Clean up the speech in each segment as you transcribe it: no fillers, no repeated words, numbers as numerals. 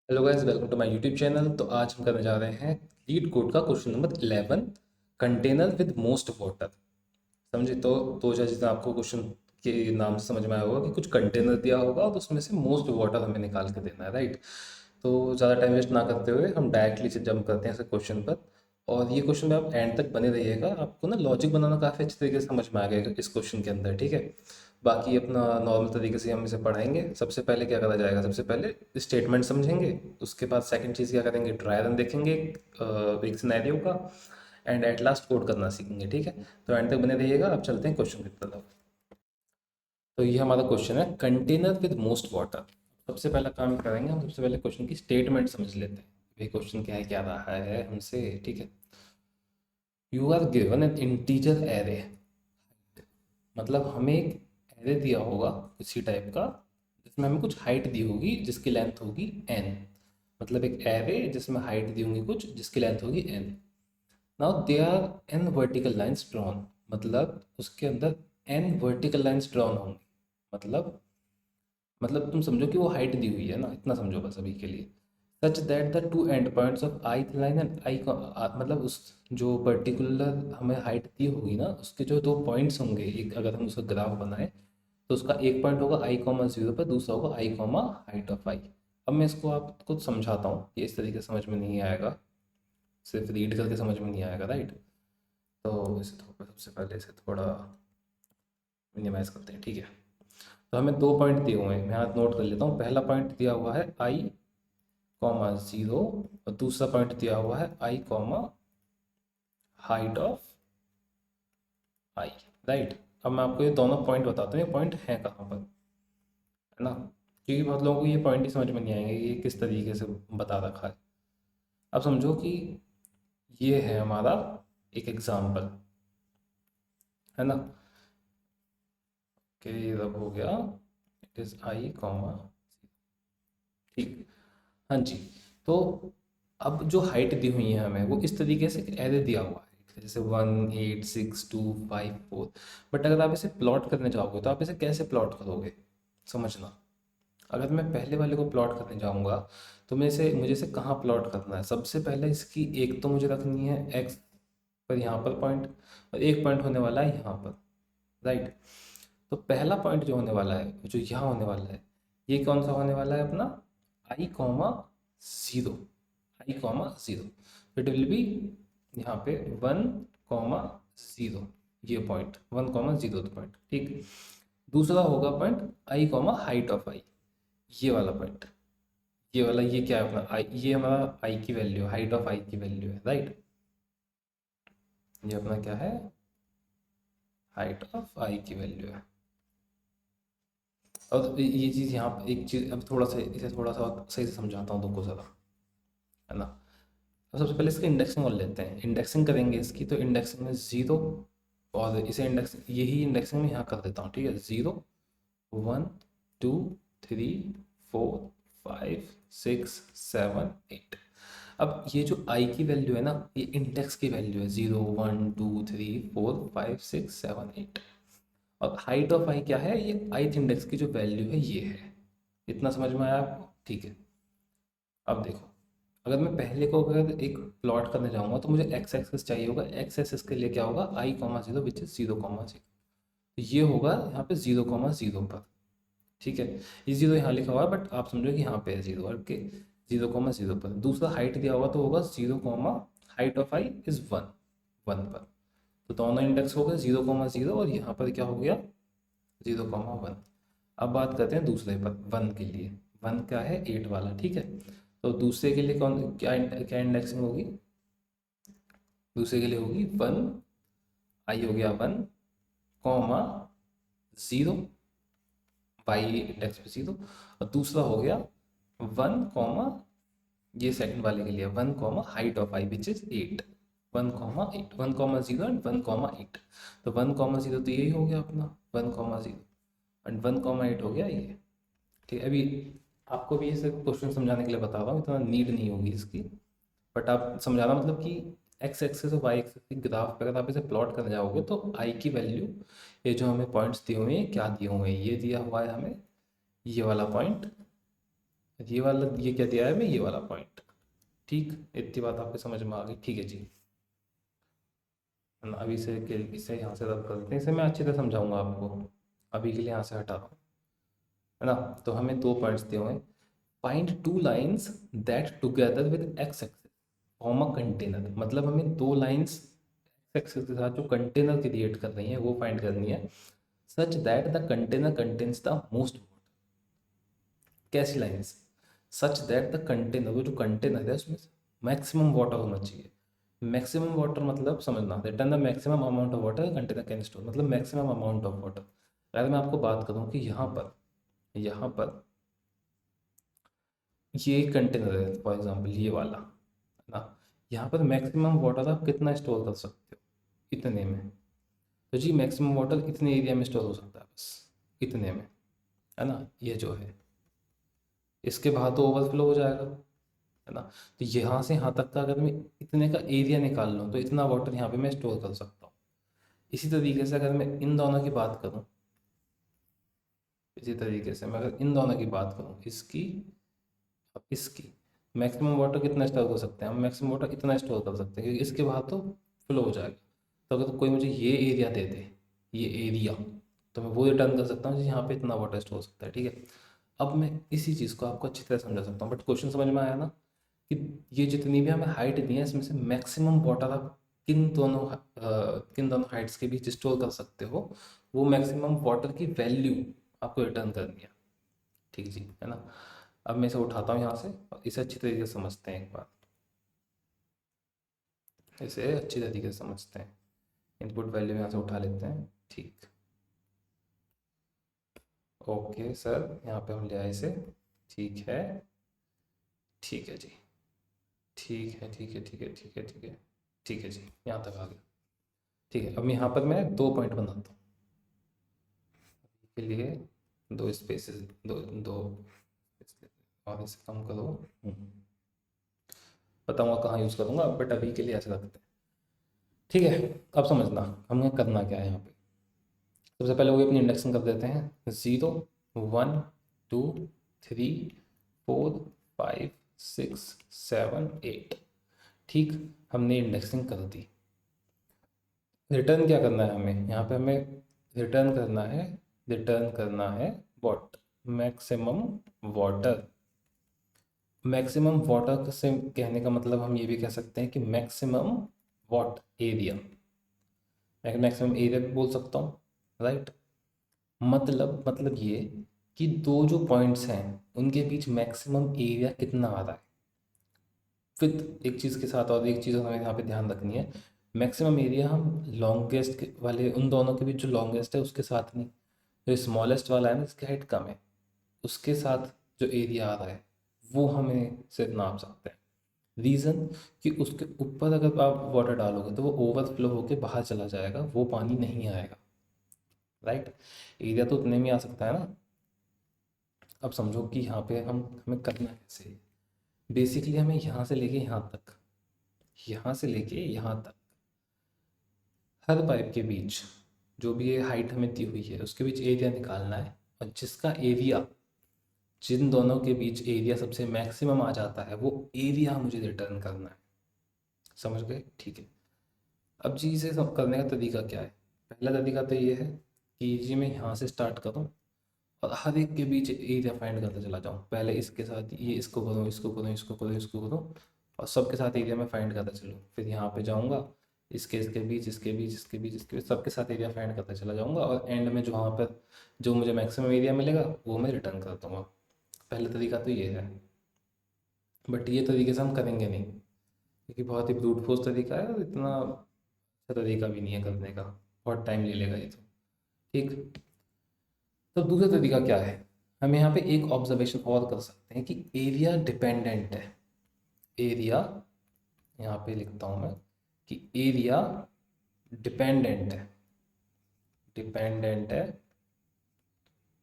Hello guys, welcome to my YouTube channel. तो आज हम करने जा रहे हैं लीड कोड का question number 11, container with most water. समझे? तो जैसे आपको क्वेश्चन के नाम से समझ में आया होगा कि कुछ कंटेनर दिया होगा और उसमें से मोस्ट वाटर हमें निकाल के देना है, राइट। तो ज़्यादा टाइम वेस्ट ना करते हुए हम डायरेक्टली से जंप करते हैं इस क्वेश्चन पर। और ये क्वेश्चन में आप एंड तक बने रहिएगा, आपको ना लॉजिक बनाना काफ़ी अच्छे तरीके से समझ में आ गया इस क्वेश्चन के अंदर, ठीक है। बाकी अपना नॉर्मल तरीके से हम इसे पढ़ाएंगे। सबसे पहले क्या करा जाएगा, सबसे पहले स्टेटमेंट समझेंगे। उसके बाद सेकंड चीज़ क्या करेंगे, ट्राई रन देखेंगे एक सिनेरियो का। एंड एट लास्ट कोड करना सीखेंगे, ठीक है। तो एंड तक बने रहिएगा। अब चलते हैं क्वेश्चन की तरफ। तो ये हमारा क्वेश्चन है, कंटेनर विद मोस्ट वाटर। सबसे पहला काम करेंगे हम, सबसे पहले क्वेश्चन की स्टेटमेंट समझ लेते हैं। ये क्वेश्चन क्या है, क्या रहा है हमसे, ठीक है। You are given an integer array, मतलब हमें एक एरे दिया होगा किसी टाइप का जिसमें हमें कुछ हाइट दी होगी जिसकी लेंथ होगी n। मतलब एक एरे जिसमें हाइट दी होंगी कुछ जिसकी लेंथ होगी n। Now there are n vertical lines drawn, मतलब उसके अंदर n वर्टिकल लाइंस ड्रॉन होंगी। मतलब तुम समझो कि वो हाइट दी हुई है ना, इतना समझो बस अभी के लिए। सच that the two and points of ith line and I, मतलब उस जो पर्टिकुलर हमें हाइट दी होगी ना उसके जो दो पॉइंट्स होंगे, एक अगर हम उसका ग्राफ बनाए तो उसका एक पॉइंट होगा आई कॉमा जीरो पर, दूसरा होगा आई कॉमा हाइट ऑफ आई। अब मैं इसको आपको समझाता हूँ, ये इस तरीके से समझ में नहीं आएगा, सिर्फ रीड करके समझ में नहीं आएगा, राइट। तो इसे थोड़ा, सबसे पहले इसे थोड़ा मिनिमाइज करते हैं, ठीक है। तो हमें दो पॉइंट दिए हुए हैं, मैं यहाँ नोट कर लेता हूँ। पहला पॉइंट दिया हुआ है आई कॉमा जीरो और दूसरा पॉइंट दिया हुआ है i comma height of i, right. अब मैं आपको ये दोनों पॉइंट बताता हूँ, ये पॉइंट है कहाँ पर, है ना। क्योंकि बहुत लोगों को ये पॉइंट ही समझ में नहीं आएंगे कि ये किस तरीके से बता रखा है। अब समझो कि ये है हमारा एक एग्जाम्पल, है ना। कि ये रब हो गया, इट इज़ आई कॉमा, ठीक। हाँ जी। तो अब जो हाइट दी हुई है हमें वो इस तरीके से एरे दिया हुआ है, जैसे 1 8 6 2 5 4। बट अगर आप इसे प्लॉट करने जाओगे तो आप इसे कैसे प्लॉट करोगे, समझना। अगर मैं पहले वाले को प्लॉट करने जाऊंगा तो मुझे इसे कहाँ प्लॉट करना है। सबसे पहले इसकी एक तो मुझे रखनी है एक्स पर, यहाँ पर पॉइंट, और एक पॉइंट होने वाला है यहाँ पर, राइट। तो पहला पॉइंट जो होने वाला है, जो यहाँ होने वाला है, ये कौन सा होने वाला है अपना, i comma zero, i comma zero. It will be यहाँ पे 1 कॉमा 0, ये पॉइंट 1 कॉमा 0 पॉइंट, ठीक। दूसरा होगा point i comma height of i, ये वाला पॉइंट, ये वाला, ये क्या है अपना आई, ये हमारा आई की वैल्यू है, हाइट ऑफ आई की वैल्यू है, राइट। ये अपना क्या है, हाइट ऑफ आई की वैल्यू है। और ये चीज़ यहाँ पर एक चीज़, अब थोड़ा सा इसे थोड़ा सा और सही से समझाता हूँ तुमको ज़रा, है ना। तो सबसे पहले इसकी इंडेक्सिंग कर लेते हैं। इंडेक्सिंग करेंगे इसकी, तो इंडेक्सिंग में ज़ीरो, और इसे इंडेक्स, यही इंडेक्सिंग में यहाँ कर देता हूँ, ठीक है। 0 1 2 3 4 5 6 7 8। अब ये जो आई की वैल्यू है ना, ये इंडेक्स की वैल्यू है, 0 1 2 3 4 5 6 7 8। और हाइट ऑफ आई क्या है, ये ith इंडेक्स की जो वैल्यू है ये है। इतना समझ में आया आपको, ठीक है। अब देखो, अगर मैं पहले को अगर एक प्लॉट करने जाऊंगा तो मुझे एक्स एक्सेस चाहिए होगा। एक्स एक्सेस के लिए क्या होगा, i comma zero which is 0 comma 0। तो ये होगा यहाँ पे 0 कॉमा 0 पर, ठीक है। ये जीरो यहाँ लिखा हुआ है बट आप समझो कि यहाँ पे है जीरो, ओके। 0 कॉमा 0 पर दूसरा हाइट दिया होगा तो होगा 0 comma height of I is 1 पर। तो दोनों इंडेक्स हो गए 0 कॉमा 0 और यहाँ पर क्या हो गया, 0 कॉमा 1। अब बात करते हैं दूसरे पर, 1 के लिए। 1 क्या है, 8 वाला, ठीक है। तो दूसरे के लिए कौन क्या क्या इंडेक्सिंग होगी, दूसरे के लिए होगी 1, आई हो गया 1 कॉमा 0, बाई इंडेक्स पे 0। और दूसरा हो गया 1 कॉमा, ये सेकंड वाले के लिए 1 comma height of I which is 8। 1 comma 8, 1 comma 0 and 1 comma 8। तो 1 कॉमा 0 तो यही हो गया अपना 1 कॉमा 0, एंड 1 कॉमा 8 हो गया ये, ठीक है। अभी आपको भी ये सब क्वेश्चन समझाने के लिए बता रहा हूँ, इतना नीड नहीं होगी इसकी। बट आप समझाना मतलब कि एक्स एक्सेस और वाई एक्सेस के ग्राफ पे अगर आप इसे प्लॉट करने जाओगे तो आई की वैल्यू, ये जो हमें पॉइंट्स दिए हुए हैं क्या दिए हुए हैं, ये दिया हुआ है हमें ये वाला पॉइंट, ये वाला, ये क्या दिया है मैं, ये वाला पॉइंट। ठीक, इतनी बात आपको समझ में आ गई, ठीक है जी। है ना, अभी से इसे यहाँ से रब कर देते हैं, इसे मैं अच्छी तरह समझाऊंगा आपको। अभी के लिए यहाँ से हटा रहा हूँ। है ना, तो हमें दो पॉइंट्स दिए हुए हैं। Find two lines that together with x axis form a container. मतलब हमें दो लाइन्स एक्सिस के साथ जो कंटेनर क्रिएट कर रही हैं वो फाइंड करनी है। Such that the container contains the most water. कैसी lines? Such that the container, वो जो कंटेनर है उसमें मैक्सिमम वाटर होना चाहिए। मैक्सिमम वाटर मतलब समझना, return the maximum amount of water container can store, मतलब मैक्सिमम अमाउंट ऑफ वाटर। अगर मैं आपको बात करूँ कि यहाँ पर ये एक कंटेनर है फॉर एग्जांपल, ये वाला, है ना, यहाँ पर मैक्सिमम वाटर आप कितना स्टोर कर सकते हो? इतने में। तो जी मैक्सिमम वाटर इतने एरिया में स्टोर हो सकता है, बस इतने में, है ना, ये जो है। इसके बाद तो ओवरफ्लो हो जाएगा, है ना। तो यहाँ से यहाँ तक का अगर मैं इतने का एरिया निकाल लूँ तो इतना वाटर यहाँ पे मैं स्टोर कर सकता हूँ। इसी तरीके से अगर मैं इन दोनों की बात करूँ, इसी तरीके से मैं अगर इन दोनों की बात करूँ, इसकी और इसकी, मैक्सिमम वाटर कितना स्टोर कर सकते हैं हम? मैक्सिमम वाटर इतना स्टोर कर सकते हैं क्योंकि इसके बाद तो फ्लो हो जाएगा। तो अगर कोई मुझे ये एरिया दे दे, ये एरिया, तो मैं वो रिटर्न कर सकता हूँ जी, यहाँ पे इतना वाटर स्टोर हो सकता है, ठीक है। अब मैं इसी चीज़ को आपको अच्छी तरह समझा सकता हूँ, बट क्वेश्चन समझ में आया ना, कि ये जितनी भी हमें हाइट दी है इसमें से मैक्सिमम वाटर आप किन दोनों हाइट्स के बीच स्टोर कर सकते हो, वो मैक्सिमम वाटर की वैल्यू आपको रिटर्न करनी है। ठीक जी, है ना। अब मैं इसे उठाता हूँ यहाँ से और इसे अच्छी तरीके से समझते हैं एक बार, इसे अच्छी तरीके से समझते हैं। इनपुट वैल्यू यहाँ से उठा लेते हैं, ठीक। ओके सर, यहाँ पे हम ले आए इसे, ठीक है, ठीक है जी, ठीक है, ठीक है, ठीक है, ठीक है, ठीक है, ठीक है जी, यहाँ तक आ गया। ठीक है, अब यहाँ पर मैं दो पॉइंट बनाता हूँ के लिए, दो स्पेसेस, दो दो और इसे कम करो। बताऊँगा कहाँ यूज़ करूँगा, बट अभी के लिए ऐसे रखते हैं, ठीक है। अब समझना हमें करना क्या है यहाँ पे। सबसे पहले वो अपनी इंडेक्सिंग कर देते हैं, 0 1 2 3 4 5 6 7 8, ठीक। हमने इंडेक्सिंग कर दी। रिटर्न क्या करना है हमें यहाँ पे? हमें रिटर्न करना है what? Maximum water. Maximum water से कहने का मतलब हम ये भी कह सकते हैं कि मैक्सिमम व्हाट एरिया, मैं मैक्सिमम एरिया भी बोल सकता हूँ, राइट। मतलब ये कि दो जो पॉइंट्स हैं उनके बीच मैक्सिमम एरिया कितना आ रहा है। फिर एक चीज़ के साथ और एक चीज़ हमें यहाँ पे ध्यान रखनी है, मैक्सिमम एरिया हम लॉन्गेस्ट वाले उन दोनों के बीच जो लॉन्गेस्ट है उसके साथ नहीं, जो स्मॉलेस्ट वाला है ना जिसकी हाइट कम है उसके साथ जो एरिया आ रहा है वो हमें सिर्फ नाप सकते हैं। रीज़न कि उसके ऊपर अगर आप वाटर डालोगे तो वो ओवरफ्लो होकर बाहर चला जाएगा, वो पानी नहीं आएगा, राइट। एरिया तो उतने में आ सकता है ना। अब समझो कि यहाँ पे हमें करना कैसे है। बेसिकली हमें यहाँ से लेके यहाँ तक, यहाँ से लेके यहाँ तक हर पाइप के बीच जो भी ये हाइट हमें दी हुई है उसके बीच एरिया निकालना है, और जिसका एरिया, जिन दोनों के बीच एरिया सबसे मैक्सिमम आ जाता है वो एरिया मुझे रिटर्न करना है। समझ गए? ठीक है। अब जी इसे करने का तरीका क्या है? पहला तरीका तो ये है कि जी मैं यहाँ से स्टार्ट करूँ और हर एक के बीच एरिया फाइंड करते चला जाऊँ। पहले इसके साथ ये, इसको करूँ, इसको करूँ, इसको करूँ, इसको करूँ, और सबके साथ एरिया में फाइंड करता चलूँ। फिर यहाँ पे जाऊँगा, इसके बीच, इसके बीच, इसके बीच, इसके बीच, सबके साथ एरिया फाइंड करता चला जाऊँगा, और एंड में जो वहाँ पर जो मुझे मैक्सिमम एरिया मिलेगा वो मैं रिटर्न कर दूँगा। पहला तरीका तो ये है, बट ये तरीके से हम करेंगे नहीं क्योंकि बहुत ही ब्रूट फोर्स तरीका है और इतना अच्छा तरीका भी नहीं है करने का, बहुत टाइम ले लेगा ये तो, ठीक। तो दूसरा तरीका क्या है? हम यहाँ पे एक ऑब्जर्वेशन और कर सकते हैं कि एरिया डिपेंडेंट है। एरिया, यहाँ पे लिखता हूँ मैं कि एरिया डिपेंडेंट है। डिपेंडेंट है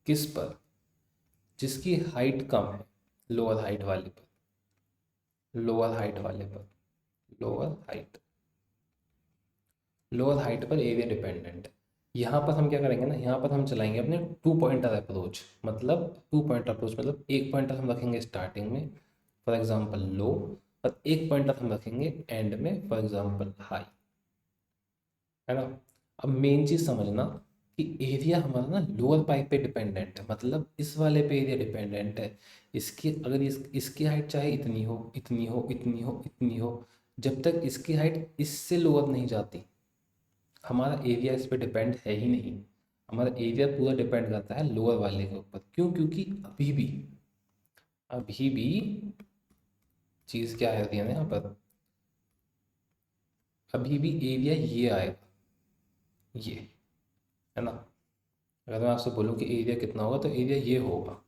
किस पर? जिसकी हाइट कम है, लोअर हाइट वाले पर, लोअर हाइट वाले पर, लोअर हाइट, लोअर हाइट पर एरिया डिपेंडेंट है। यहाँ पर हम क्या करेंगे ना, यहाँ पर हम चलाएंगे अपने टू पॉइंटर अप्रोच। मतलब टू पॉइंटर अप्रोच मतलब एक पॉइंटर हम रखेंगे स्टार्टिंग में, फॉर एग्जांपल लो, और एक पॉइंटर हम रखेंगे एंड में, फॉर एग्जांपल हाई, है ना। अब मेन चीज़ समझना कि एरिया हमारा ना लोअर पाइप पे डिपेंडेंट है, मतलब इस वाले पे एरिया डिपेंडेंट है। इसकी अगर इसकी हाइट चाहे इतनी हो, इतनी हो, इतनी हो, इतनी हो, जब तक इसकी हाइट इससे लोअर नहीं जाती, हमारा एरिया इस पे डिपेंड है ही नहीं। हमारा एरिया पूरा डिपेंड करता है लोअर वाले के ऊपर। क्यों? क्योंकि अभी भी चीज़ क्या है ना यहाँ पर, अभी भी एरिया ये आएगा, ये, है ना। अगर मैं आपसे बोलूँ कि एरिया कितना होगा, तो एरिया ये होगा।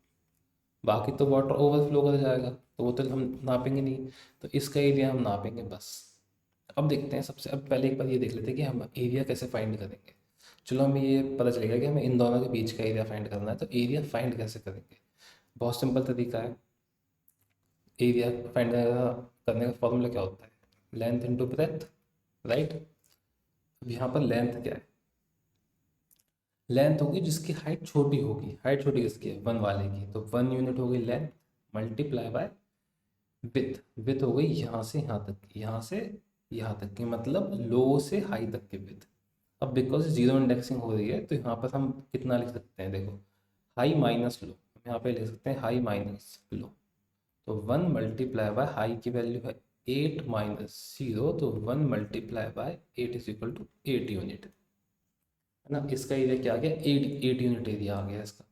बाकी तो वाटर ओवरफ्लो कर जाएगा, तो वो तो हम नापेंगे नहीं। तो इसका एरिया हम नापेंगे बस। अब देखते हैं, सबसे अब पहले एक बार ये देख लेते हैं कि हम एरिया कैसे फाइंड करेंगे। चलो हमें ये पता चलेगा कि हमें इन दोनों के बीच का एरिया फाइंड करना है, तो एरिया फाइंड कैसे करेंगे। बहुत सिंपल तरीका है। एरिया फाइंड करने का फॉर्मूला क्या होता है, लेंथ इंटू ब्रेथ, राइट। अब यहाँ पर लेंथ क्या है, लेंथ होगी जिसकी हाइट छोटी होगी। हाइट छोटी किसकी है, वन वाले की, तो 1 यूनिट हो गई length, multiply by with. With हो गई यहाँ से यहाँ तक की, यहाँ से यहाँ तक की, मतलब लो से हाई तक की विथ। अब बिकॉज जीरो इंडेक्सिंग हो रही है, तो यहाँ पर हम कितना लिख सकते हैं, देखो, हाई माइनस लो, हम यहाँ पे लिख सकते हैं हाई माइनस लो। तो 1 मल्टीप्लाई बाय हाई की वैल्यू है 8 - 0, तो 1 मल्टीप्लाई बाय 8 = 8 यूनिट, है ना। इसका एरिया क्या आ गया, 8 यूनिट एरिया आ गया इसका।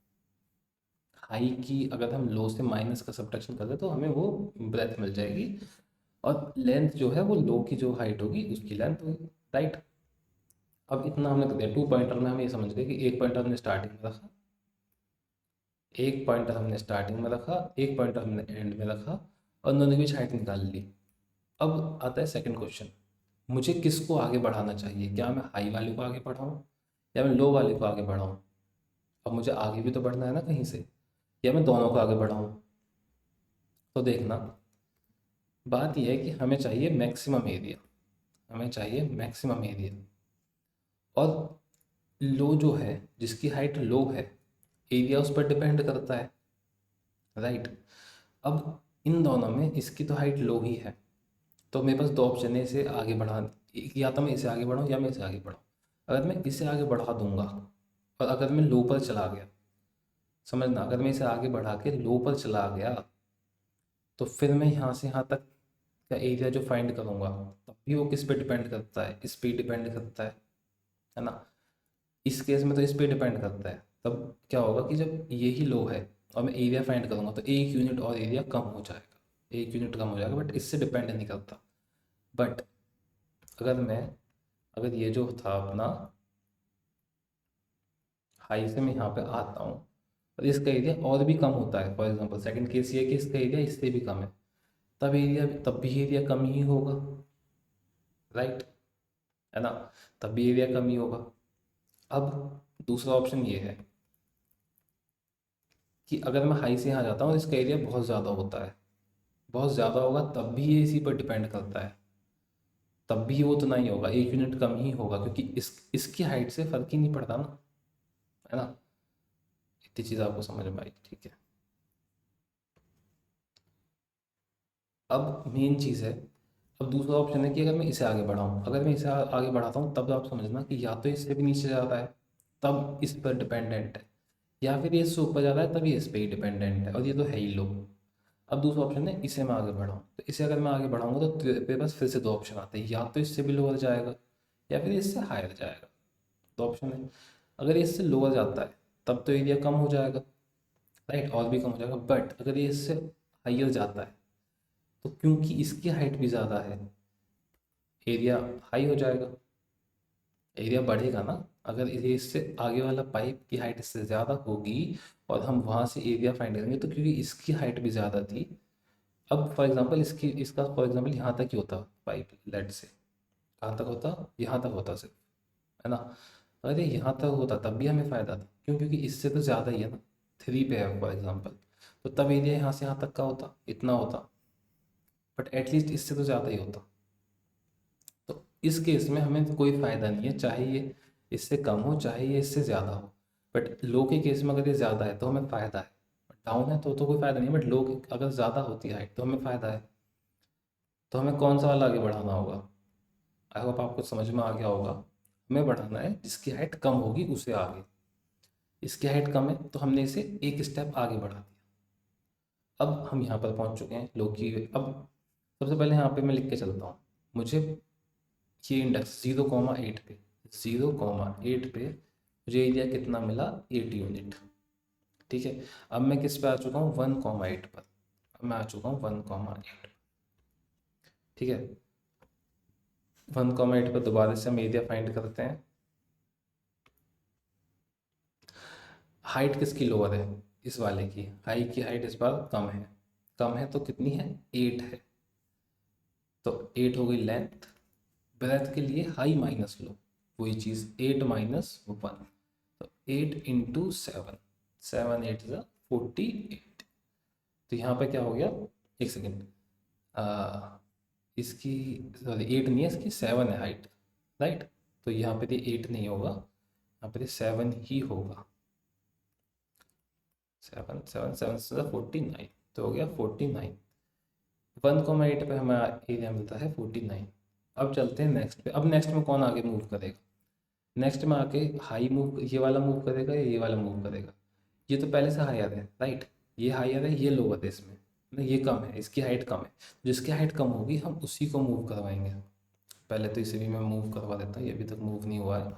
हाई की अगर हम लो से माइनस का सब्ट्रैक्शन कर दें तो हमें वो ब्रेथ मिल जाएगी, और लेंथ जो है वो लो की जो हाइट होगी उसकी लेंथ होगी, राइट। अब इतना हमने कर दिया। टू पॉइंटर में हम ये समझ गए कि एक पॉइंटर हमने स्टार्टिंग में रखा, एक पॉइंटर हमने स्टार्टिंग में रखा, एक पॉइंटर हमने एंड में रखा, और दोनों की बीच हाइट निकाल ली। अब आता है सेकंड क्वेश्चन, मुझे किसको आगे बढ़ाना चाहिए, क्या मैं हाई वाले को आगे बढ़ाऊँ या मैं लो वाले को आगे बढ़ाऊँ। अब मुझे आगे भी तो बढ़ना है ना कहीं से, या मैं दोनों को आगे बढ़ाऊँ। तो देखना, बात यह है कि हमें चाहिए मैक्सिमम एरिया, हमें चाहिए मैक्सिमम एरिया। और लो जो है, जिसकी हाइट लो है, एरिया उस पर डिपेंड करता है, राइट। अब इन दोनों में इसकी तो हाइट लो ही है, तो मेरे पास दो ऑप्शन है इसे आगे बढ़ा, या तो मैं इसे आगे बढ़ाऊँ या मैं इसे आगे बढ़ाऊँ। अगर मैं इसे आगे बढ़ा दूंगा और अगर मैं लो पर चला गया, समझना, अगर मैं इसे आगे बढ़ा के लो पर चला गया, तो फिर मैं यहाँ से यहाँ तक का एरिया जो फाइंड करूँगा, तब भी वो किस पे डिपेंड करता है, इस पे डिपेंड करता है ना। इस केस में तो इस पे डिपेंड करता है। तब क्या होगा कि जब ये ही लो है और मैं एरिया फाइंड करूँगा, तो 1 यूनिट और एरिया कम हो जाएगा, 1 यूनिट कम हो जाएगा, बट इससे डिपेंड नहीं करता। बट अगर मैं, अगर ये जो था अपना हाई से मैं यहाँ पे आता हूँ और इसका एरिया और भी कम होता है, फॉर एग्जांपल सेकंड केस ये है कि इसका एरिया इससे भी कम है, तब भी एरिया कम ही होगा, राइट, है ना। तब भी एरिया कम ही होगा। अब दूसरा ऑप्शन ये है कि अगर मैं हाई से यहाँ जाता हूँ, इसका एरिया बहुत ज़्यादा होता है, बहुत ज़्यादा होगा, तब भी ये इसी पर डिपेंड करता है, तब भी वो उतना ही होगा, 1 यूनिट कम ही होगा, क्योंकि इसकी हाइट से फर्क ही नहीं पड़ता ना, है ना। इतनी चीज़ आपको समझ में आई, ठीक है। अब मेन चीज़ है, अब दूसरा ऑप्शन है कि अगर मैं इसे आगे बढ़ाऊँ, अगर मैं इसे आगे बढ़ाता हूँ, तब आप समझना कि या तो इससे भी नीचे जाता है, तब इस पर डिपेंडेंट है, या फिर ये इससे ऊपर जा रहा है, तब ये इस पर ही डिपेंडेंट है, और ये तो है ही लो। अब दूसरा ऑप्शन है इसे मैं आगे बढ़ाऊँ, तो इसे अगर मैं आगे बढ़ाऊँगा तो मेरे पास फिर से दो ऑप्शन आते हैं, या तो इससे भी लोअर जाएगा या फिर इससे हायर जाएगा। दो ऑप्शन है। अगर ये इससे लोअर जाता है तब तो एरिया कम हो जाएगा, राइट, और भी कम हो जाएगा। बट अगर ये इससे हायर जाता है, तो क्योंकि इसकी हाइट भी ज़्यादा है, एरिया हाई हो जाएगा, एरिया बढ़ेगा ना। अगर ये इससे आगे वाला पाइप की हाइट इससे ज़्यादा होगी और हम वहाँ से एरिया फाइंड करेंगे, तो क्योंकि इसकी हाइट भी ज़्यादा थी, अब फॉर एग्जांपल इसका फॉर एग्जांपल यहाँ तक ही होता पाइप, लेट से कहाँ तक होता, यहाँ तक होता सिर्फ, है ना। अगर ये यहाँ तक होता तब भी हमें फ़ायदा था, क्यों, क्योंकि इससे तो ज़्यादा ही है ना, 3 पे है फॉर एग्जांपल, तो तब एरिया यहाँ से यहाँ तक का होता, इतना होता, बट एटलीस्ट इससे तो ज़्यादा ही होता। तो इस केस में हमें कोई फ़ायदा नहीं है, चाहे ये इससे कम हो चाहे ये इससे ज़्यादा हो। बट लो के केस में अगर ये ज़्यादा है तो हमें फ़ायदा है, डाउन है तो कोई फ़ायदा नहीं, बट लो अगर ज़्यादा होती है हाइट तो हमें फ़ायदा है। तो हमें कौन सा वाला आगे बढ़ाना होगा? आई होप आपको समझ में आ गया होगा। हमें बढ़ाना है जिसकी हाइट कम होगी उसे आगे। इसकी हाइट कम है तो हमने इसे एक स्टेप आगे बढ़ा दिया। अब हम यहाँ पर पहुँच चुके हैं लो की। अब सबसे पहले यहाँ पे मैं लिख के चलता हूँ। मुझे ये इंडेक्स 0,8 पे, 0,8 पे मुझे एरिया कितना मिला? 8 यूनिट। ठीक है, अब मैं किस पे आ चुका हूँ? 1,8 पर। अब मैं आ चुका हूँ 1,8। ठीक है, 1,8 पर दोबारा से हम एरिया फाइंड करते हैं। हाइट किसकी लोअर है? इस वाले की। हाई की हाइट इस बार कम है। कम है तो कितनी है? 8 है। तो 8 हो गई लेंथ। ब्रेथ के लिए हाई माइनस लो, वही चीज़ 8 माइनस 1, तो 8 इंटू 7, 7 8 ज़ा 48। तो यहाँ पे क्या हो गया? एक सेकेंड, इसकी सॉरी 8 नहीं है, इसकी 7 है हाइट, राइट। तो यहाँ पे 8 नहीं होगा, यहाँ पे 7 ही होगा। 7 7 7 से 49, तो हो गया 49। 1,8 पे हमें एरिया मिलता है 49। अब चलते हैं नेक्स्ट पे। अब नेक्स्ट में कौन आगे मूव करेगा? नेक्स्ट में आके हाई मूव, ये वाला मूव करेगा या ये वाला मूव करेगा? ये तो पहले से हायर है, राइट। ये हायर है, ये लोअर है, इसमें मतलब ये कम है, इसकी हाइट कम है। जिसकी हाइट कम होगी हम उसी को मूव करवाएंगे। पहले तो इसे भी मैं मूव करवा देता हूँ, ये अभी तक मूव नहीं हुआ है।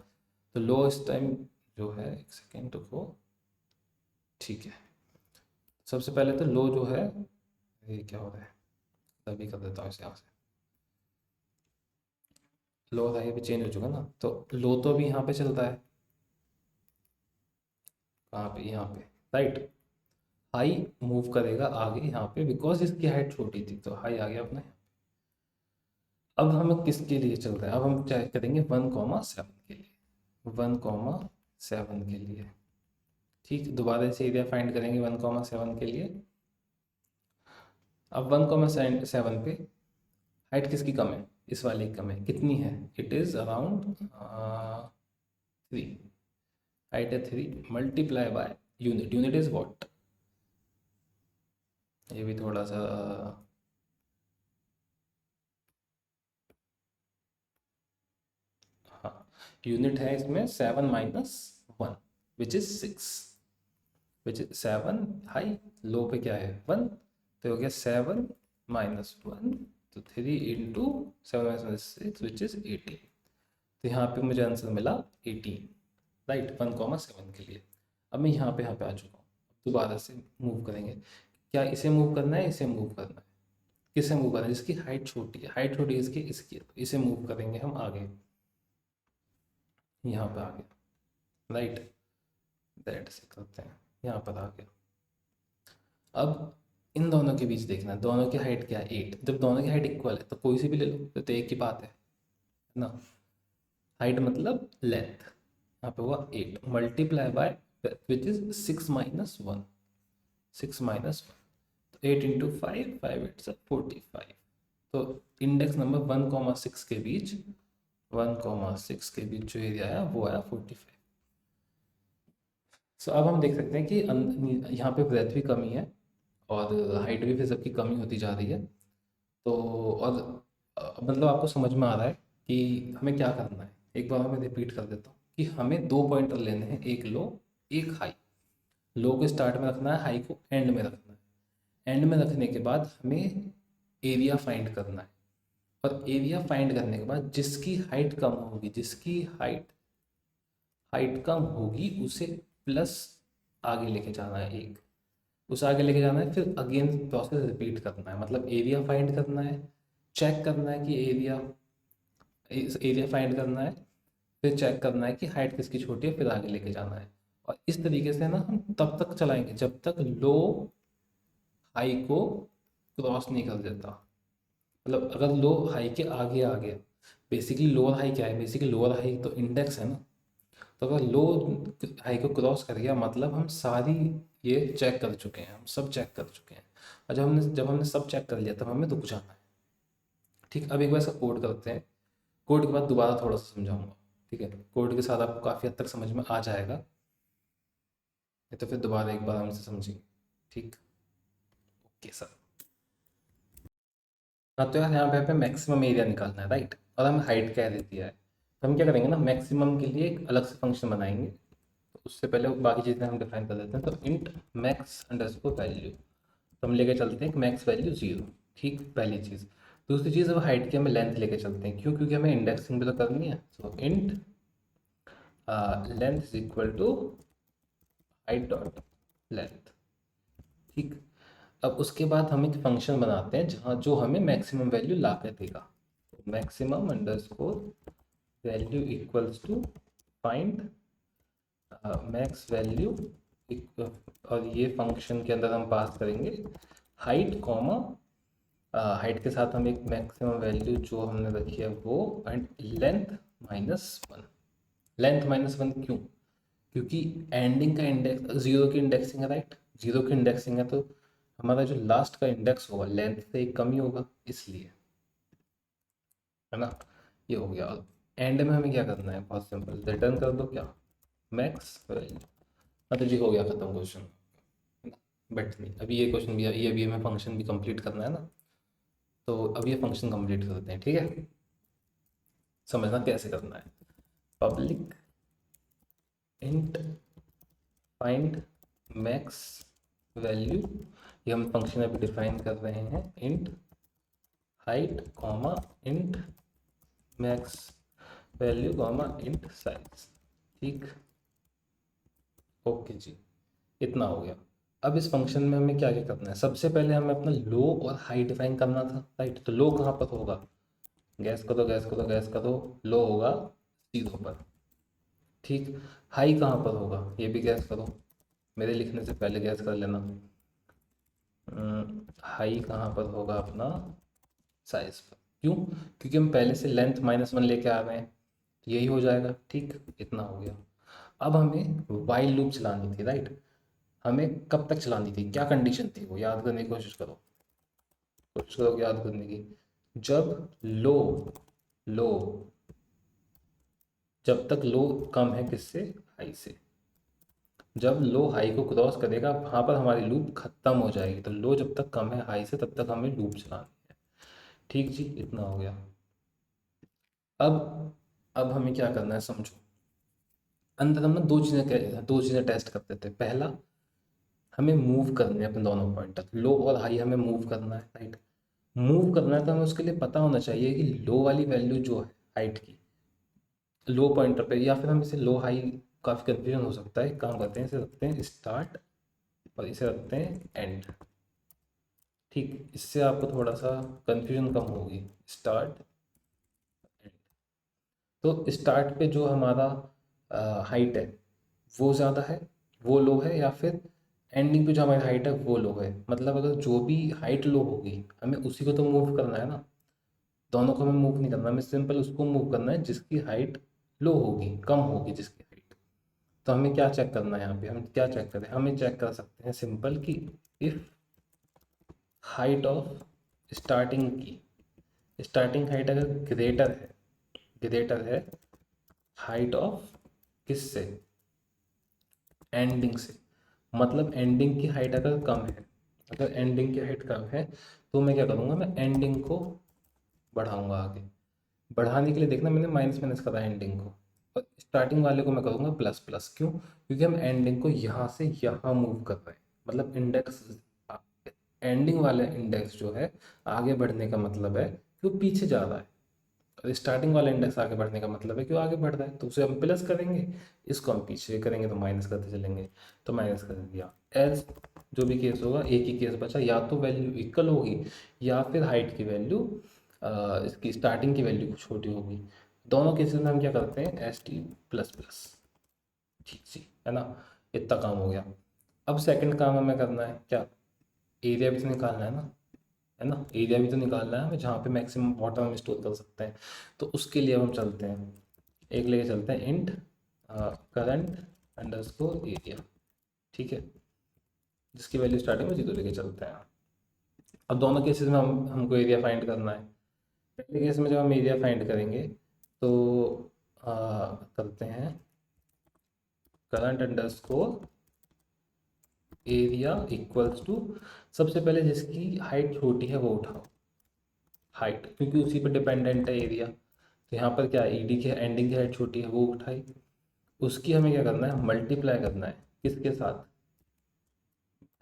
तो लो इस टाइम जो है, एक सेकेंड रुको, ठीक है। सबसे पहले तो लो जो है, ये क्या हो रहा है, तभी कर देता हूँ इसे यहाँ से। लो था, ये भी चेंज हो चुका ना, तो लो तो अभी यहाँ पे चलता है। कहाँ पे? यहाँ पे, राइट। हाई मूव करेगा आगे यहाँ पे, बिकॉज इसकी हाइट छोटी थी, तो हाई आ गया अपने। अब हमें किसके लिए चल रहा है? अब हम चेक करेंगे 1,7 के लिए, 1,7 के लिए। ठीक, दोबारा से एरिया फाइंड करेंगे 1,7 के लिए। अब 1,7 पे हाइट किसकी कम है? इस वाले की कम है। कितनी है? It is around 3। हाइट है 3 multiply by unit. Unit is what? ये भी थोड़ा सा हाँ, यूनिट है इसमें 7 minus 1 which is 6, which is 7 high. Low पे क्या है? 1, तो हो गया 7 माइनस 1, तो 3 इंटू 7 माइनस 6 विच इज़ 18। तो यहाँ पे मुझे आंसर मिला 18, राइट, 1,7 के लिए। अब मैं यहाँ पे आ चुका हूँ। दोबारा से मूव करेंगे। क्या इसे मूव करना है, इसे मूव करना है? किसे मूव करना है? जिसकी हाइट छोटी है। हाइट छोटी है इसकी, इसकी, तो इसे मूव करेंगे हम आगे, यहाँ पे आ गया, राइट। दैट से करते हैं, यहाँ पर आ गया। अब इन दोनों के बीच देखना, दोनों की हाइट क्या है? 8। जब दोनों की हाइट इक्वल है तो कोई सी भी ले लो, तो एक ही बात है ना। हाइट मतलब लेंथ, यहाँ पे हुआ 8 multiply by which is 6 minus 1, 6 minus 1, तो 8 इंटू 5, 5 8 45। तो इंडेक्स नंबर 1,6 के बीच, 1,6 के बीच जो एरिया आया वो आया 45। सो अब हम देख सकते हैं कि यहाँ पे ब्रेथ भी कमी है और हाइट भी फिर सबकी कमी होती जा रही है। तो और मतलब आपको समझ में आ रहा है कि हमें क्या करना है। एक बार मैं रिपीट कर देता हूँ कि हमें दो पॉइंटर लेने हैं, एक लो एक हाई। लो को स्टार्ट में रखना है, हाई को एंड में रखना है। एंड में रखने के बाद हमें एरिया फाइंड करना है, और एरिया फाइंड करने के बाद जिसकी हाइट कम होगी, जिसकी हाइट हाइट कम होगी उसे प्लस आगे लेके जाना है, एक उसे आगे लेके जाना है। फिर अगेन प्रोसेस रिपीट करना है, मतलब एरिया फाइंड करना है, चेक करना है कि एरिया फाइंड करना है, फिर चेक करना है कि हाइट किसकी छोटी है, फिर आगे लेके जाना है। और इस तरीके से ना हम तब तक चलाएंगे जब तक लो हाई को क्रॉस नहीं कर देता। मतलब अगर लो हाई के आगे आ गया, बेसिकली लोअर हाई क्या है? बेसिकली लोअर हाई तो इंडेक्स है ना। तो अगर लो हाई को क्रॉस कर गया मतलब हम सारी ये चेक कर चुके हैं, हम सब चेक कर चुके हैं। और जब हमने सब चेक कर लिया तब हमें रुक जाना है। ठीक, अब एक बार इसका कोड करते हैं। कोड के बाद दोबारा थोड़ा सा समझाऊंगा, ठीक है, कोड के साथ आपको काफ़ी हद तक समझ में आ जाएगा, नहीं तो फिर दोबारा एक बार हमसे समझिए। ठीक, ओके सर। हाँ तो यार यहाँ पे मैक्सिमम एरिया निकालना है, राइट, और हमें हाइट कह देती है, तो हम क्या करेंगे ना, मैक्सिमम के लिए एक अलग से फंक्शन बनाएंगे। तो उससे पहले बाकी चीज़ें हम डिफाइन कर देते हैं, तो इंट मैक्स अंडरस्कोर वैल्यू, तो हम लेके चलते हैं मैक्स वैल्यू 0। ठीक, पहली चीज़। दूसरी चीज़, अब हाइट की हमें लेंथ लेके चलते हैं, क्यों, क्योंकि हमें इंडेक्सिंग भी तो करनी है। So int length is equal to height dot length. ठीक, अब उसके बाद हम एक फंक्शन बनाते हैं जहाँ जो हमें मैक्सिमम वैल्यू ला कर देगा। Maximum underscore value equals to find max value, और ये फंक्शन के अंदर हम पास करेंगे हाइट कॉमा, हाइट के साथ हम एक मैक्सिमम वैल्यू जो हमने रखी है वो, एंड लेंथ -1। लेंथ -1 क्यों, क्योंकि एंडिंग का इंडेक्स जीरो की इंडेक्सिंग है, राइट, जीरो की इंडेक्सिंग है, तो हमारा जो लास्ट का इंडेक्स होगा लेंथ से एक कम ही होगा, इसलिए, है ना। ये हो गया। एंड में हमें क्या करना है, बहुत सिंपल, रिटर्न कर दो क्या, मैक्स वैल्यू। हाँ तो जी हो गया खत्म क्वेश्चन, बट नहीं, अभी ये क्वेश्चन भी, ये अभी हमें फंक्शन भी कंप्लीट करना है ना, तो अब ये फंक्शन कंप्लीट करते हैं, ठीक है। समझना कैसे करना है, public int find max value, ये हम फंक्शन अभी डिफाइन कर रहे हैं, int height comma int max value comma int size. ठीक, ओके जी, इतना हो गया। अब इस फंक्शन में हमें क्या क्या करना है, सबसे पहले हमें अपना लो और हाई डिफाइन करना था, राइट। तो लो कहाँ पर होगा, गैस करो गैस करो गैस करो, लो होगा 0 पर। ठीक, हाई कहाँ पर होगा, ये भी गैस करो, मेरे लिखने से पहले गैस कर लेना। हाई कहाँ पर होगा अपना, साइज पर। क्यों, क्योंकि हम पहले से लेंथ -1 लेके आ रहे हैं, तो यही हो जाएगा। ठीक, इतना हो गया। अब हमें वाइल लूप चलानी थी, राइट। हमें कब तक चलानी थी, क्या कंडीशन थी वो याद करने की कोशिश करो, कोशिश करो याद करने की। जब लो, लो, जब तक लो कम है किससे, हाई से। जब लो हाई को क्रॉस करेगा वहाँ पर हमारी लूप खत्म हो जाएगी, तो लो जब तक कम है हाई से तब तक हमें लूप चलानी है। ठीक जी, इतना हो गया। अब हमें क्या करना है समझो, अंदर हम ना दो चीज़ें टेस्ट करते थे। पहला, हमें मूव करने हैं अपने दोनों पॉइंट तक, लो और हाई हमें मूव करना है, राइट। मूव करना है तो हमें उसके लिए पता होना चाहिए कि लो वाली वैल्यू जो है हाइट की, लो पॉइंटर पे, या फिर हम इसे लो हाई, काफ़ी कंफ्यूजन हो सकता है, एक काम करते हैं, इसे रखते हैं स्टार्ट और इसे रखते हैं एंड। ठीक, इससे आपको थोड़ा सा कंफ्यूजन कम होगी, स्टार्ट एंड। तो स्टार्ट पे जो हमारा हाइट है वो ज़्यादा है, वो लो है, या फिर एंडिंग पे जो हमारी हाइट है वो लो है। मतलब अगर जो भी हाइट लो होगी हमें उसी को तो मूव करना है ना, दोनों को हमें मूव नहीं करना, हमें सिंपल उसको मूव करना है जिसकी हाइट लो होगी, कम होगी जिसकी हाइट। तो हमें क्या चेक करना है यहाँ पे, हम क्या चेक करें, हमें चेक कर सकते हैं सिंपल कि इफ़ हाइट ऑफ स्टार्टिंग की, स्टार्टिंग हाइट अगर ग्रेटर है, ग्रेटर है हाइट ऑफ किससे, एंडिंग से। मतलब एंडिंग की हाइट अगर कम है, अगर एंडिंग की हाइट कम है तो मैं क्या करूँगा, मैं एंडिंग को बढ़ाऊंगा आगे। बढ़ाने के लिए देखना मैंने माइनस माइनस करा एंडिंग को, और स्टार्टिंग वाले को मैं करूँगा प्लस प्लस। क्यों, क्योंकि हम एंडिंग को यहाँ से यहाँ मूव कर रहे हैं, मतलब इंडेक्स, एंडिंग वाला इंडेक्स जो है आगे बढ़ने का मतलब है कि वो पीछे जा रहा है, और स्टार्टिंग वाला इंडेक्स आगे बढ़ने का मतलब है कि वो आगे बढ़ रहा है, तो उसे हम प्लस करेंगे, इसको हम पीछे करेंगे तो माइनस करते चलेंगे। तो माइनस कर दिया, एज जो भी केस होगा, एक ही केस बचा, या तो वैल्यू इक्वल होगी या फिर हाइट की वैल्यू इसकी स्टार्टिंग की वैल्यू को छोटी होगी। दोनों केसेस में हम क्या करते हैं, एस टी प्लस प्लस। ठीक जी, है ना, इतना काम हो गया। अब सेकंड काम हमें करना है क्या, एरिया भी तो निकालना है ना, एरिया भी तो निकालना है हमें जहाँ पे मैक्सिमम वाटर हम स्टोर कर सकते हैं। तो उसके लिए हम चलते हैं, एक लेके चलते हैं इंट करंट अंडरस्कोर एरिया, ठीक है, जिसकी वैल्यू स्टार्टिंग में 0 लेके चलते हैं। अब दोनों केसेस में हमको एरिया फाइंड करना है। पहले केस में जब हम एरिया फाइंड करेंगे तो करते हैं current underscore area equals to, सबसे पहले जिसकी हाइट छोटी है वो उठाओ हाइट, क्योंकि उसी पर डिपेंडेंट है एरिया। तो यहाँ पर क्या है, ईडी की एंडिंग की हाइट छोटी है वो उठाई, उसकी हमें क्या करना है, मल्टीप्लाई करना है किसके साथ,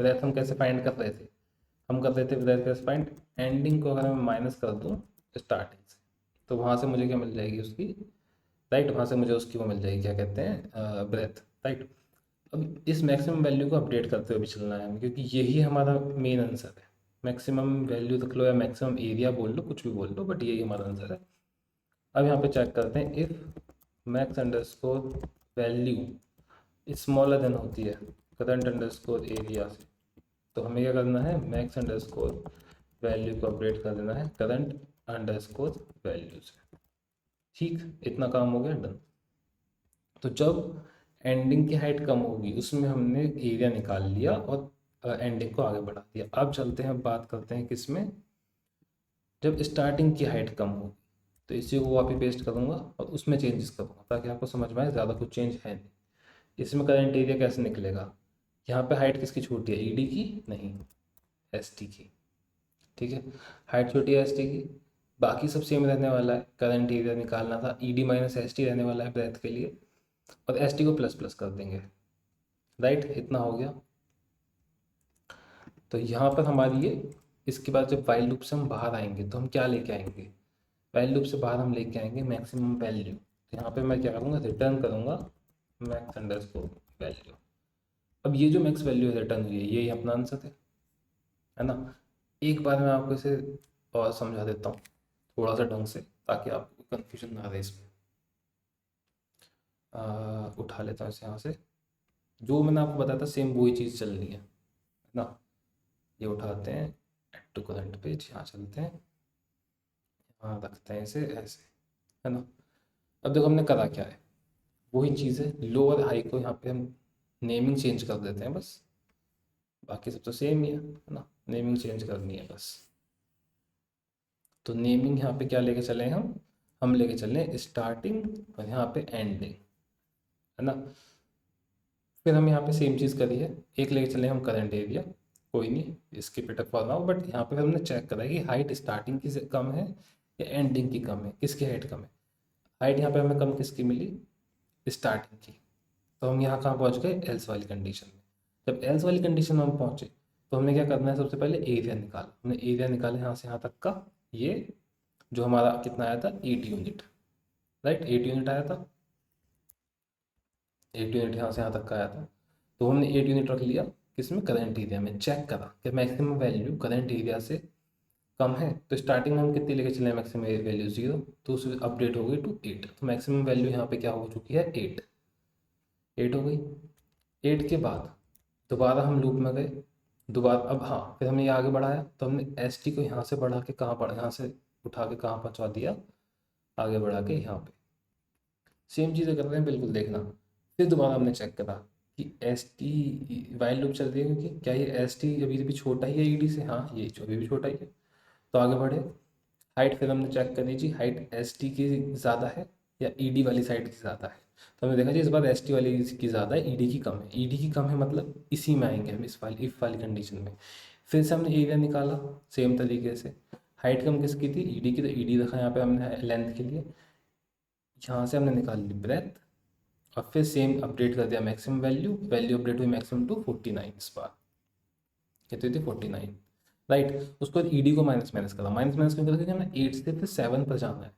ब्रेथ हम कैसे फाइंड कर रहे थे, हम कर रहे थे ब्रेथ कैसे फाइंड, एंडिंग को अगर मैं माइनस कर दूँ स्टार्टिंग से, तो वहाँ से मुझे क्या मिल जाएगी उसकी, राइट, वहाँ से मुझे उसकी वो मिल जाएगी क्या कहते हैं ब्रेथ, राइट। अब इस मैक्सिमम वैल्यू को अपडेट करते हुए भी चलना है हमें, क्योंकि यही हमारा मेन आंसर है। मैक्सिमम वैल्यू रख लो या मैक्सिमम एरिया बोल लो, कुछ भी बोल लो, बट यही हमारा आंसर है। अब यहाँ पे चेक करते हैं, if max underscore value smaller than होती है करंट अंडरस्कोर एरिया से, तो हमें क्या करना है, मैक्स अंडरस्कोर वैल्यू को अपडेट कर देना है करंट अंडरस्कोर वैल्यू से। ठीक, इतना काम हो गया, डन। तो जब एंडिंग की हाइट कम होगी उसमें हमने एरिया निकाल लिया और एंडिंग को आगे बढ़ा दिया। अब चलते हैं, बात करते हैं किसमें, जब स्टार्टिंग की हाइट कम होगी, तो इसी को कॉपी पेस्ट करूँगा और उसमें चेंजेस करूँगा ताकि आपको समझ में आए, ज़्यादा कुछ चेंज है नहीं। इसमें करंट एरिया कैसे निकलेगा, यहाँ पे हाइट किसकी छोटी है, ईडी की नहीं, एसटी की, ठीक है, हाइट छोटी है एसटी की, बाकी सब सेम रहने वाला है, करंट एरिया निकालना था, ईडी माइनस एसटी रहने वाला है ब्रेथ के लिए, और एसटी को प्लस प्लस कर देंगे, राइट, इतना हो गया। तो यहाँ पर हमारी ये, इसके बाद जब वाइल लूप से हम बाहर आएंगे तो हम क्या लेके आएंगे, वाइल लूप से बाहर हम लेके आएंगे मैक्सिमम वैल्यू। तो यहाँ पे मैं क्या करूँगा, रिटर्न करूँगा मैक्स अंडरस्कोर वैल्यू। अब ये जो मैक्स वैल्यू रिटर्न हुई है यही अपना आंसर है ना। एक बार मैं आपको इसे और समझा देता हूँ थोड़ा सा ढंग से, ताकि आपको कन्फ्यूजन ना रहे इसमें। उठा लेता हूँ इसे यहाँ से, जो मैंने आपको बताया था सेम वही चीज़ चल रही है ना। ये उठाते हैं, एड टू करंट पेज, यहाँ चलते हैं, यहाँ रखते हैं इसे ऐसे, है ना। अब देखो हमने करा क्या है, वही चीज़ है, लो और हाई को यहाँ पे हम नेमिंग चेंज कर देते हैं बस, बाकी सब तो सेम ही है ना, नेमिंग चेंज करनी है बस। तो नेमिंग यहाँ पे क्या लेके चले हैं हम लेके चले हैं स्टार्टिंग और यहाँ पे एंडिंग, है ना। फिर हम यहाँ पे सेम चीज़ करी है, एक लेके चले हम करंट एरिया, कोई नहीं इसकी पिटअप फॉर नाउ, बट यहाँ पे हमने चेक करा है कि हाइट स्टार्टिंग की से कम है या एंडिंग की कम है, किसकी हाइट कम है, हाइट यहाँ पे हमें कम किसकी मिली, स्टार्टिंग की। तो हम यहाँ कहाँ पहुँच गए, एल्स वाली कंडीशन में। जब एल्स वाली कंडीशन में हम पहुँचे तो हमने क्या करना है, सबसे पहले एरिया निकाला, हमने एरिया निकाला यहाँ से यहाँ तक का, ये जो हमारा कितना आया था 8 यूनिट, राइट, 8 यूनिट आया था, 8 यूनिट यहाँ से यहाँ तक का आया था। तो हमने 8 यूनिट रख लिया, किसमें, करंट एरिया में, चेक करा कि मैक्सिमम वैल्यू करंट एरिया से कम है, तो स्टार्टिंग में हम कितनी लेके चले, मैक्सिमम वैल्यू 0, तो उससे अपडेट हो गई टू 8, तो मैक्सिमम वैल्यू यहाँ पे क्या हो चुकी है, 8, 8 हो गई। 8 के बाद दोबारा हम लूप में गए, दोबारा, अब हाँ, फिर हमने ये आगे बढ़ाया, तो हमने एस टी को यहाँ से बढ़ा के कहाँ बढ़ा, यहाँ से उठा के कहाँ पहुँचा दिया, आगे बढ़ा के यहाँ पे। सेम चीज़ें कर रहे हैं बिल्कुल, देखना। फिर दोबारा हमने चेक करा कि एस टी वाइल लूप चल रही है, क्योंकि क्या ये एस टी अभी भी छोटा ही है ईडी से, हाँ ये अभी भी छोटा ही है, तो आगे बढ़े। हाइट फिर हमने चेक करी जी, हाइट एस टी की ज़्यादा है या ईडी वाली साइड की ज़्यादा है, तो हमने देखा जी इस बार एस टी वाली की ज़्यादा है, ईडी की कम है, ईडी की कम है मतलब इसी में आएंगे हम, इस वाली इफ वाली कंडीशन में। फिर से हमने एरिया निकाला सेम तरीके से, हाइट कम किसकी थी, ईडी की, तो ईडी रखा यहाँ पे हमने लेंथ के लिए, यहाँ से हमने निकाल ली ब्रेथ, और फिर सेम अपडेट कर दिया मैक्सिमम वैल्यू, वैल्यू अपडेट हुई मैक्सिमम टू 49, इस बार कितनी थी 49, राइट। उसके बाद ईडी को माइनस माइनस करा, माइनस माइनस क्यों करा, क्योंकि हमें 8 से फिर 7 पर जाना है,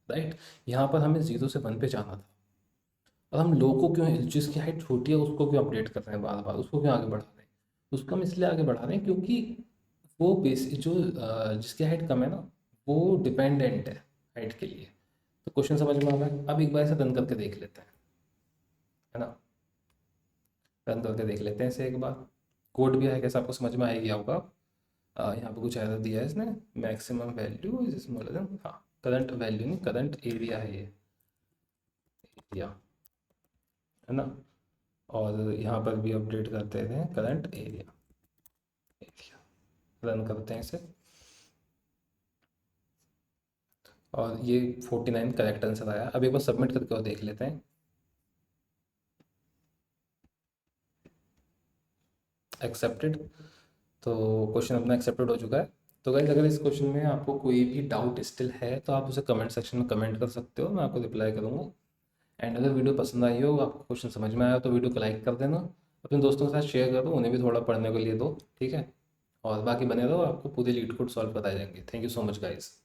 राइट। यहाँ पर हमें 0 से 1 पे जाना था, और हम लो को क्यों, जिसकी हाइट छोटी है उसको क्यों अपडेट कर रहे हैं बार बार, उसको क्यों आगे बढ़ा रहे हैं, उसको हम इसलिए आगे बढ़ा रहे हैं क्योंकि वो बेस जो जिसकी हाइट कम है ना, वो डिपेंडेंट है हाइट के लिए। तो क्वेश्चन समझ में आ रहा है, अब एक बार ऐसे रन करके देख लेते हैं, है ना, रन करके देख लेते हैं इसे एक बार। कोड भी है कैसे, आपको समझ में आ गया होगा। यहाँ पे कुछ एरर दिया है इसने, maximum value is smaller than, हाँ करंट वैल्यू नहीं, करंट एरिया है ये, एरिया, है ना। और यहाँ पर भी अपडेट करते हैं करंट एरिया, एरिया, रन करते हैं इसे। और ये 49 करेक्ट आंसर आया। अब एक बार सबमिट करके और देख लेते हैं। एक्सेप्टेड। तो क्वेश्चन अपना एक्सेप्टेड हो चुका है। तो गाइस अगर इस क्वेश्चन में आपको कोई भी डाउट स्टिल है तो आप उसे कमेंट सेक्शन में कमेंट कर सकते हो, मैं आपको रिप्लाई करूँगा। एंड अगर वीडियो पसंद आई हो, आपको क्वेश्चन समझ में आया तो वीडियो को लाइक कर देना, अपने दोस्तों के साथ शेयर कर दो, उन्हें भी थोड़ा पढ़ने के लिए दो, ठीक है। और बाकी बने रहो, आपको पूरे लीड कोड सॉल्व बताए जाएंगे। Thank you so much guys.